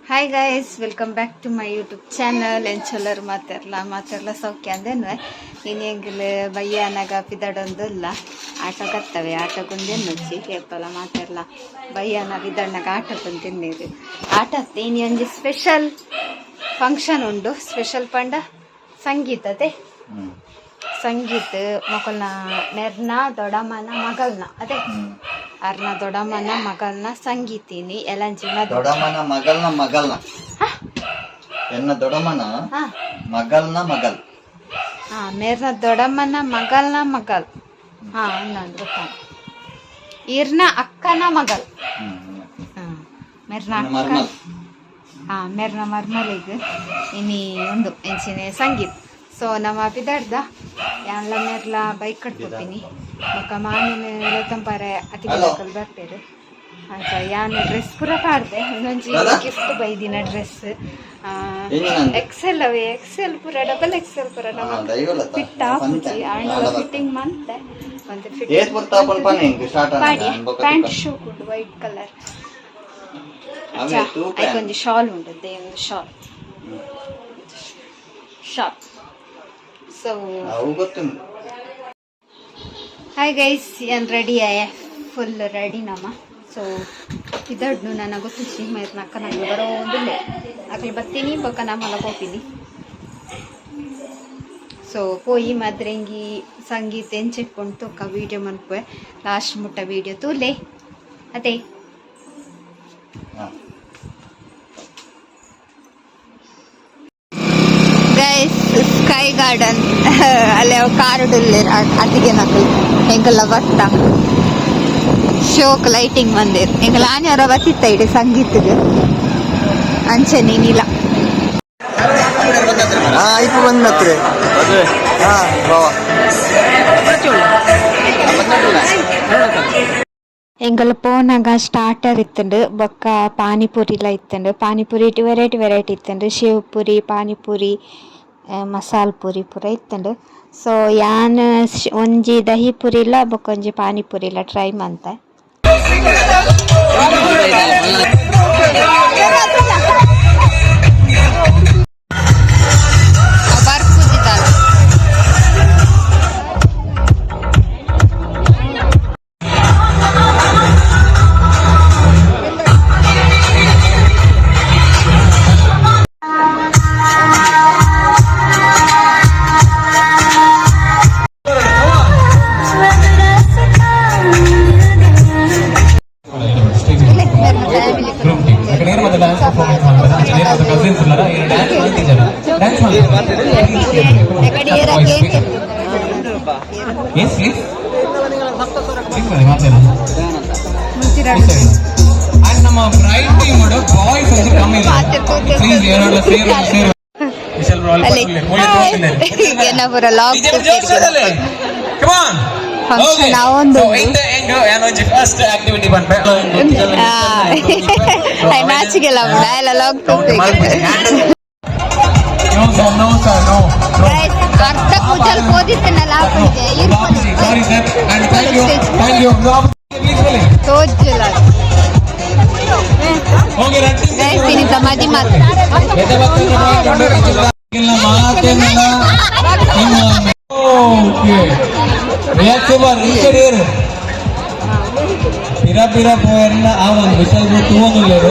Hi guys, welcome back to my YouTube channel. ಎಂಚೊಲ್ಲರು ಮಾತಾಡ್ಲ ಸೌಖ್ಯ ಅಂದೇನು ಇನ್ನು ಹೆಂಗಿಲ್ಲ ಬಯ್ಯನಾಗ ಪಿದಡೊಂದಿಲ್ಲ ಆಟಕ್ಕತ್ತವೆ ಆಟಕ್ಕೊಂದೇನು ಕೇಳ್ಪಲ್ಲ ಮಾತಾಡ್ಲ ಬಯ್ಯನ ಪಿದಣ್ಣಗ ಆಟಕ್ಕೊಂದು ತಿನ್ನೀರಿ ಆಟತ್ತೆ ಇನ್ನು ಒಂಜಿ ಸ್ಪೆಷಲ್ ಫಂಕ್ಷನ್ ಉಂಡು. ಸ್ಪೆಷಲ್ ಪಂಡ ಸಂಗೀತತೆ ಸಂಗೀತ ಮಕ್ಕಳನ್ನ ನೆರ್ನ ದೊಡ್ಡಮ್ಮನ ಮಗಳನ್ನ ಅದೇ ಅರ್ನ ದೊಡ್ಡಮ್ಮನ ಮಗಳನ್ನ ಸಂಗೀತಿನಿ ಎಲಂಜಿನ ದೊಡ್ಡಮ್ಮನ ಮಗಳನ್ನ ಎನ್ನ ದೊಡ್ಡಮ್ಮನ ಮಗಳನ್ನ ಮಗಲ್ ಮೇರ್ನ ದೊಡ್ಡಮ್ಮನ ಮಗಳನ್ನ ಮಗಲ್ ಅನ್ನಂದ್ರು ಈರ್ನ ಅಕ್ಕನ ಮಗಲ್ ಮೆರ್ನ ಅಕ್ಕ ಮೆರ್ನ ಮರ್ಮಲಿಗೆ ಇನ್ನಿ ಒಂದು ಎಂಚಿನ ಸಂಗೀತ. ಸೊ ನಮ್ಮ ಪಿದಾಡ್ದ ಎಲ್ಲ ಮೇರ್ಲ ಬೈಕ್ ಕಟ್ಕೊತೀನಿ ಮಕ್ಕ ಮಾನಿನ ತಂಪಾರೆ ಅತಿ ಬರ್ತಾರೆ ಅಂತ ಯಾನ್ ಡ್ರೆಸ್ ಪೂರ ಪಾಡ್ದೆ ಇನ್ನೊಂಜಿ ಗಿಫ್ಟ್ ಬೈದಿನ ಡ್ರೆಸ್ ಎಕ್ಸೆಲ್ ಪೂರ ಡಬಲ್ ಎಕ್ಸೆಲ್ ಪೂರ ನಮ್ಮ ಫಿಟ್ ಆಪುಜಿ and fitting ಮಂತೆ Padi pant shoe ಉಂಟು ವೈಟ್ ಕಲರ್ ಐಕೊಂದು ಶಾಲ್ ಉಂಟು ದೇವೊಂದು ಶಾಲ್. ಸೊ ಹಾಯ್ ಗೈಸ್, ಏನು ರೆಡಿ ಆಯ ಫುಲ್ ರೆಡಿ ನಮ್ಮ. ಸೊ ಇದಡ್ನು ನನಗೆ ಗೊತ್ತಿಸಿ ಮೇರ್ನ ಅಕ್ಕ ನನಗೆ ಬರೋ ಒಂದಿಲ್ಲ ಅಕ್ಲಿ ಬರ್ತೀನಿ ಬೊಕ್ಕ ನಮ್ಮಲ್ಲ ಹೋಗ್ತೀನಿ. ಸೊ ಪೋಯಿ ಮದ್ರಂಗಿ ಸಂಗೀತ ಎಂಚಿಟ್ಕೊಂಡು ತೊಕ್ಕ ವೀಡಿಯೋ ಮನ್ಪೆ ಲಾಸ್ಟ್ ಮುಟ್ಟ ವೀಡಿಯೋ ತೂಲೆ ಅದೇ ಗೈಸ್ ಸ್ಕೈ ಗಾರ್ಡನ್ ಅಲ್ಲಿ ಕಾರುಡುಲ್ಲ ಅತಿಗೆ ನಕಲು ಹೆಂಗೆಲ್ಲ ಬತ್ತ ಶೋಕ್ ಲೈಟಿಂಗ್ ಬಂದಿರ್ ಹೆಂಗಲ್ಲ ಆನೆಯವರ ಬತ್ತಿತ್ತ ಇಡಿ ಸಂಗೀತಗೆ ಅಂಚೆ ನೀನಿಲ್ಲ ಎಂಗಲ ಪೋನಾಗ ಸ್ಟಾರ್ಟರ್ ಇತ್ತಂಡು ಬೊಕ್ಕ ಪಾನಿಪುರಿಲ ಇತ್ತಂಡು ಪಾನಿಪುರಿ ವೆರೈಟಿ ಇತ್ತಂಡು ಶೇವ್ ಪುರಿ ಪಾನಿಪುರಿ ಮಸಾಲ ಪುರಿ ಪೂರ ಇತ್ತಂಡು. ಸೊ ಯಾನ್ ಒಂಜಿ ದಹಿ ಪುರಿಲ ಬೊಕ್ಕ ಒಂಜಿ ಪಾನಿಪುರಿಲ ಟ್ರೈ ಮಂತೆ. పిరా పోయారన్న ఆవంది విషయాలు తూవను లేదు.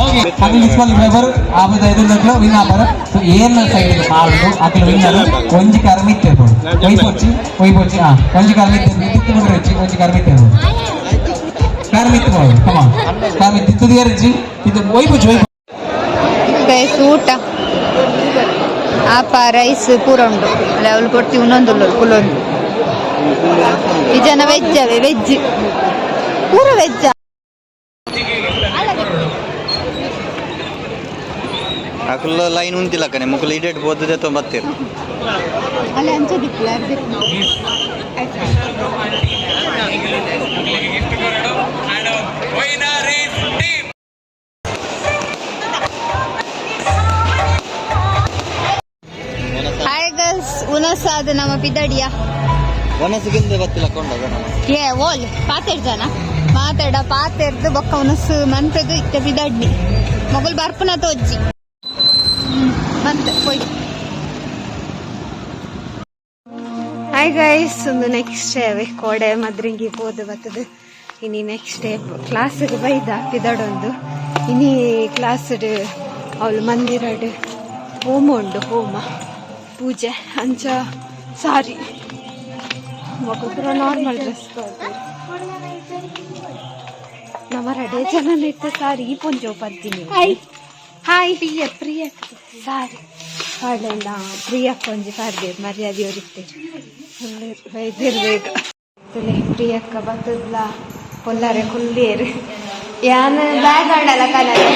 ಓಕೆ ಅದು ಇಸ್ಕೊಂಡು ಫೇವರ್ ಆಮೇಲೆ 5 ಗಂಟೆ ವಿನ್ ಆಪರ. ಸೊ ಏನು ಸೈಡ್ ಮಾಡು ಅಕಲ ವಿನ್ನರು ಒಂಜಿ ಕರ್ಮಿತ್ತೇಬೋದು ಒಯ್ಪೊಚ್ಚಿ ಒಂಜಿ ಕರ್ಮಿತ್ತೇಬೋದು ಇತ್ತು వచ్చి ಒಂಜಿ ಕರ್ಮಿತ್ತೇಬೋದು ಕಮ ಕರ್ಮಿತ್ ಇತ್ತು ದಿಯರಿಜಿ ಇದು ಒಯ್ಪೊಚ್ಚಿ ಗೈಸ್ ಊಟ ಆಪ ರೈಸ್ ಪೂರ ಉಂಡು ಲೆವೆಲ್ ಕೊಡ್ತಿ ಇನ್ನೊಂದು ಕುಲೊಂದು ಈ ಜನ ವೆಜ್ ಪೂರ ವೆಜ್ ಅಕುಲ್ಲ ಲೈನ್ ಉಂತಿಲ್ಲ ಕಣೆ ಮುಕುಲ ಇಡೇಟ್ ಬೋದದೆ ತೊಂಬತ್ತೀರು ಅಲ್ಲಿ ಅಂಚದಿಕ್ಲ ಹಾಯ್ ಗರ್ಲ್ಸ್ ಉನಸಾದ ನಮ್ಮ ಪಿದಡಿಯ ಒನಸಿಗಿಂದ ಗೊತ್ತಿಲ್ಲ ಕೊಂಡ ಏ ಓಲ್ 7 ಜನ ಮಾತಾಡ ಪಾತೆರ್ದು ಬೊಕ್ಕ ಉನಸ್ ಮಂತದು ಇತ್ತ ಬಿದಡ್ನಿ ಮೊಗಲ್ ಬರ್ಪುನ ತೋಜ್ಜಿ ಬಂತೆ ಹೋಯ್. ಹಾಯ್ ಗೈಸ್, ಒಂದು ನೆಕ್ಸ್ಟ್ ಡೇ ಅವೇ ಕೋಡೆ ಮದ್ರಿಂಗಿ ಪೋದು ಬರ್ತದೆ. ಇನಿ ನೆಕ್ಸ್ಟ್ ಡೇ ಕ್ಲಾಸ್ಗೆ ಬೈದ ಪಿದಡೊಂದು ಇನಿ ಕ್ಲಾಸ್ ಅವಳು ಮಂದಿರಡ್ ಹೋಮ ಉಂಡು, ಹೋಮ ಪೂಜೆ ಅಂಚ ಸಾರಿ ಮಗು ನಾರ್ಮಲ್ ಡ್ರೆಸ್ ನಮ್ಮ ರಡೆ ಜನ ಇತ್ತ ಸಾರಿ ಈ ಪೊಂಜೋ ಪದ್ದಿನಿ. ಹಾಯ್ ಪ್ರಿಯ ಸಾರಿ ಹಾಳೆಲ್ಲ ಪ್ರಿಯ ಕೊಂಜಿ ಪಾರ್ದೇರು ಮರ್ಯಾದೆ ಅವರಿತ್ತೆ ವೈದ್ಯರ್ಬೇಕು ಪ್ರಿಯಕ್ಕ ಬತ್ತದ್ಲ ಕೊಲ್ಲಾರೆ ಕುಲ್ಲೇರು ಯಾನ ಬ್ಯಾಗ್ ಆಡಲ್ಲ ಕನಲ್ಲ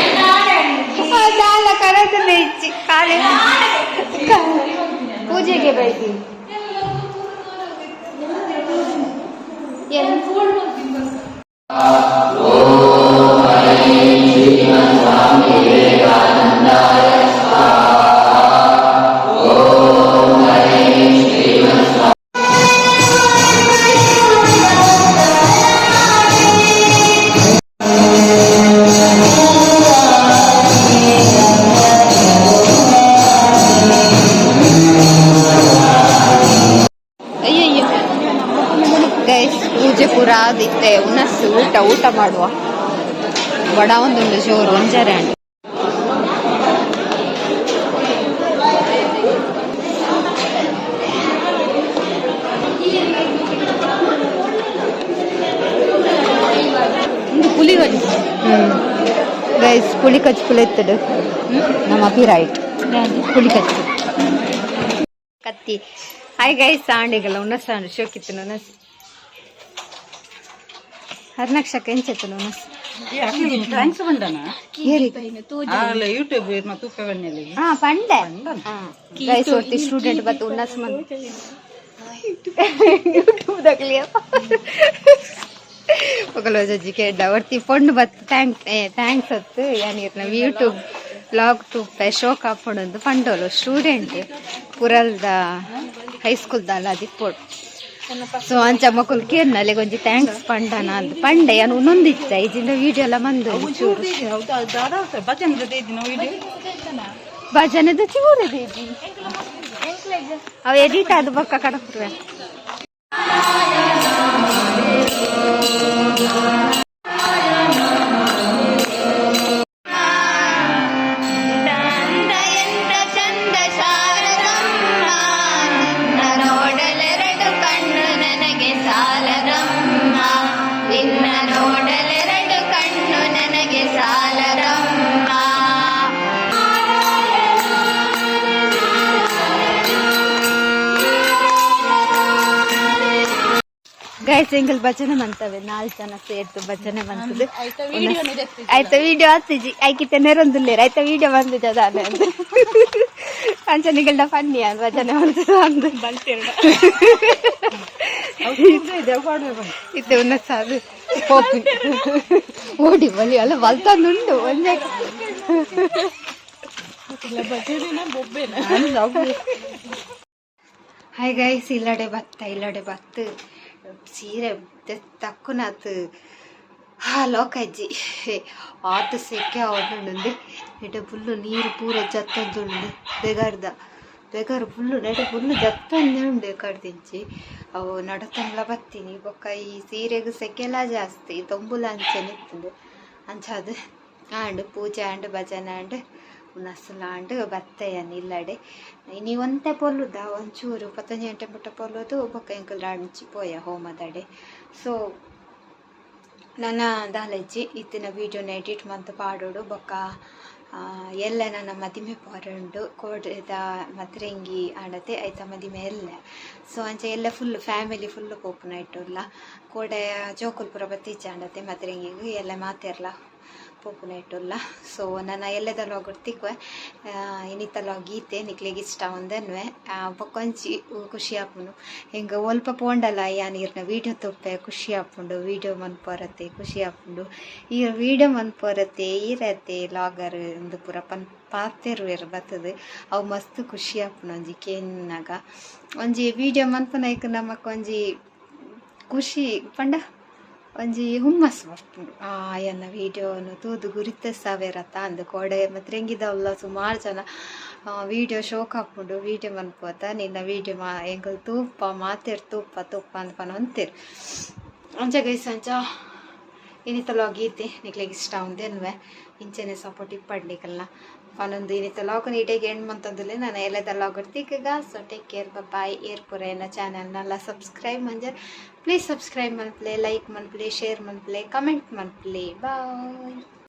ಕನದಲ್ಲ ಇಚ್ಚಿ ಕಾಲೇ ಪೂಜೆಗೆ ಬೈತೀನಿ ಪೂಜೆ ಪೂರ ಆದಿತ್ತೆ ಉನಸ್ಸು ಊಟ ಮಾಡುವ ಬಡ ಒಂದೊಂದು ಜೋರು ಒಂಜರೆ ಅಂಡ್ ಪುಲಿ ಗಜ್ಜಿ ಗೈಸ್ ಪುಳಿ ಕಚ್ಪುಲ ಎತ್ತಡು ನಮ್ಮ ಪಿರಾಯ್ಟ್ ಪುಳಿ ಕಚ್ಚು ಕತ್ತಿ. ಹಾಯ್ ಗೈಸ್, ಆಂಡಿಗಲ್ಲ ಉನಸ್ ಆಂಡು ಶೋಕಿತ್ತು ಉನಸ್ ಹರ್ನಕ್ಷಕ ಎಂಚೆತ್ತು ಉನಸ್ ಥ್ಯಾಂಕ್ಸ್ ಬಂದನ ಯೂಟ್ಯೂಬ್ ಪಂಡೆ ಗೈಸ್ ಒತ್ತಿ ಸ್ಟೂಡೆಂಟ್ ಬತ್ತು ಉನ್ನಸ್ ಮಂತ್ ಯೂಟ್ಯೂಬ್ ದಕ್ಲಿಯ ఒకలో జజ్జికే డవర్తి ఫండ్ బత్ ಥ್ಯಾಂಕ್ಸ್ ಅತ್ತು ಯಾನಿರ್ ನಾವು ಯೂಟ್ಯೂಬ್ ಬ್ಲಾಗ್ ಟೂಪ್ ಶೋಕ್ ಹಾಕೊಂಡು ಪಂಡೋಲು ಸ್ಟೂಡೆಂಟ್ ಪುರಲ್ದ ಹೈಸ್ಕೂಲ್ದಲ್ಲ ಅದಿಪ್ಪೋಡು ಸೊ ಅಂಚ ಮಕ್ಕಳು ಕೇರ್ನಲ್ಲಿ ಕೊಂಚ ಥ್ಯಾಂಕ್ಸ್ ಪಂಡನ ಅಂತ ಪಂಡೆ ಯಾನು ಇನ್ನೊಂದಿತ್ತ ಇಜಿಂದ ವಿಡಿಯೋ ಎಲ್ಲ ಮಂದು ಭಜನೆದ ಚೂರು ದೇಜಿ ಅವು ಎಡಿಟ್ ಆದ ಬಕ್ಕ ಕಡಕ್ರೆ ಗೈಸ್ ಎಂಗಲ್ ಭಜನೆ ಮಂತವೆ 4 ಜನ ಸೇರ್ತು ಭಜನೆ ಮಂತದು ಆಯ್ತಾ ವಿಡಿಯೋ ಹತ್ತಿಜಿ ಐಕಿತೆ ನೆರೊಂದುಲ್ಲೇರು ಆಯ್ತಾ ವಿಡಿಯೋ ಬಂದಿದ್ದ ಅದಾನೆ ಅಂತ ಅಂಚ ನಿಗಲ್ಡ ಫನ್ನಿ ಅಂತ ಭಜನೆ ಮಂತದು ಅಂದು ಇತ್ತೆ ಉನ್ನ ಸಾದು ಹೋಪಿ ಓಡಿ ಬಲಿ ಅಲ್ಲ ಬಲ್ತಂದುಂಡು ಒಂದೇ ಹಾಯ್ ಗೈಸ್ ಇಲ್ಲಡೆ ಬತ್ತು ಸೀರೆ ತಕ್ಕುನಾತ್ ಲೋಕಜ್ಜಿ ಆತು ಸೆಕೆ ಅವನುಂಡು ನೆಡೆ ಫುಲ್ಲು ನೀರು ಪೂರ ಜತ್ತೊಂದುಂಡು ಬೆಗರು ಫುಲ್ಲು ನೆಡೆ ಫುಲ್ಲು ಜತ್ತೊಂದೇ ಉಂಡು ಕಡ್ದಿಂಚಿ ಅವು ನಡತಂಗ್ಲ ಬತ್ತೀನಿ ಬೊಕ್ಕ ಈ ಸೀರೆಗೂ ಸೆಕೆಲ್ಲ ಜಾಸ್ತಿ ತೊಂಬುಲ ಅಂಚೆ ನಿಂತುಂಡು ಅಂಚಾದು ಆಂಡ್ ಪೂಜೆ ಆಂಡ್ ಭಜನೆ ಆಂಡ್ ಉನಸ್ಲಾಂಡ್ ಬತ್ತಯ್ಯನ್ ಇಲ್ಲಡೆ ನೀವಂತೆ ಪೊಲ್ಲುದ ಒಂಚೂರು 15 ಗಂಟೆ ಬಿಟ್ಟ ಪೊಲ್ಲೋದು ಬೊಕ್ಕ ಎಂಕಲ್ ಅಂಚಿ ಪೋಯ ಹೋಮದಡೆ. ಸೊ ನನ್ನ ದಾಲಜ್ಜಿ ಇತ್ತಿನ ವೀಡಿಯೋನ ಎಡಿಟ್ ಮಂತ್ ಪಾಡೋಡು ಬೊಕ್ಕ ಎಲ್ಲ ನನ್ನ ಮದಿಮೆ ಪೊರಂಡು ಕೋಡೆದ ಮದ್ರೆಂಗಿ ಆಡತೆ ಐತ ಮದಿಮೆ ಎಲ್ಲ. ಸೊ ಅಂಚೆ ಎಲ್ಲ ಫುಲ್ ಫ್ಯಾಮಿಲಿ ಫುಲ್ಲು ಪೋಪುನ ಇಟ್ಟುಲ್ಲ ಕೋಡೆ ಜೋಕುಲ್ಪುರ ಬತ್ತೀಚೆ ಆಡತೆ ಮದ್ರೆಂಗಿಗೆ ಎಲ್ಲ ಮಾತೆರ್ಲ ಪೋಪುನ ಇಟ್ಟುಲ್ಲ. ಸೊ ನನ್ನ ಎಲ್ಲದಲ್ಲ ಗೊತ್ತಿಕ್ವೆ ಇನ್ನಿತ್ತಲ್ಲ ಗೀತೆ ನಿಕ್ಲಿಗೆ ಇಷ್ಟ ಒಂದನ್ವೆ ಪಕ್ಕೊಂಚಿ ಖುಷಿ ಆಪುಂಡು ಹಿಂಗೆ ಒಲ್ಪ ಪೋಂಡಲ್ಲ ಯಾನೀರ್ನ ವೀಡಿಯೋ ತೊಪ್ಪೆ ಖುಷಿ ಆಪುಂಡು ವೀಡಿಯೋ ಮನ್ಪೋರತ್ತೆ ಖುಷಿ ಆಪುಂಡು ಈ ವೀಡಿಯೋ ಮನ್ಪೋರತ್ತೆ ಈರತ್ತೆ ಲಾಗರ್ ಒಂದು ಪೂರ ಪಾತೆರು ಬರ್ತದೆ ಅವು ಮಸ್ತ್ ಖುಷಿ ಆಪುಂಡು ಒಂಜಿ ಕೇನ್ನಾಗ ಒಂಜಿ ವೀಡಿಯೋ ಮನ್ಪುನೈಕ್ ನಮಕ್ ಒಂಜಿ ಖುಷಿ ಪಂಡ ಒಂಜಿ ಹುಮ್ಮಸ್ ಬರ್ಪುಂಡು ಎನ್ನ ವೀಡಿಯೋನು ತೂದು ಗುರುತಿಸವೇರತ್ತ ಅಂದು ಕೋಡೆ ಮತ್ತು ಹೆಂಗಿದವಲ್ಲ ಸುಮಾರು ಜನ ವೀಡಿಯೋ ಶೋಕ್ ಹಾಕ್ಕೊಂಡು ವೀಡಿಯೋ ಮನ್ಪೋತ ನಿನ್ನ ವೀಡಿಯೋ ಎಂಕಲ್ ತೂಪ ಮಾತೇರು ತೂಪ ಅಂದ್ಪನ ಅಂತೀರು ಅಂಚ ಗೈಸ್ ಅಂಚ ಇನ್ನಿತಲ ಗೀತೆ ನಿಕ್ಲಿಗೆ ಇಷ್ಟ ಉಂದೇನ್ವೆ ಇಂಚೆನೆ ಸಪೋರ್ಟ್ ಇಪ್ಪಡ್ಲಿಕ್ಕಲ್ಲ ಪನೊಂದು ಇನ್ನಿತ ಲಾಗನ್ ಇಡೇಗೆ ಎಂಡ್ ಮಂತಂದುಲೆ ನಾನು ಎಲ್ಲದ ಲಾಗರ್ ತಿಕ್ಕಗ ಸೊ ಟೇಕ್ ಕೇರ್ ಬಾಯ್ ಏರ್ಪುರ ಎನ್ನ ಚಾನಲ್ನೆಲ್ಲ ಸಬ್ಸ್ಕ್ರೈಬ್ ಮಂಜರ್ ಪ್ಲೀಸ್ ಸಬ್ಸ್ಕ್ರೈಬ್ ಮನ್ಪ್ಲೆ ಲೈಕ್ ಮನ್ಪ್ಲೆ ಶೇರ್ ಮನ್ಪ್ಲೆ ಕಮೆಂಟ್ ಮನ್ಪ್ಲೆ ಬಾಯ್.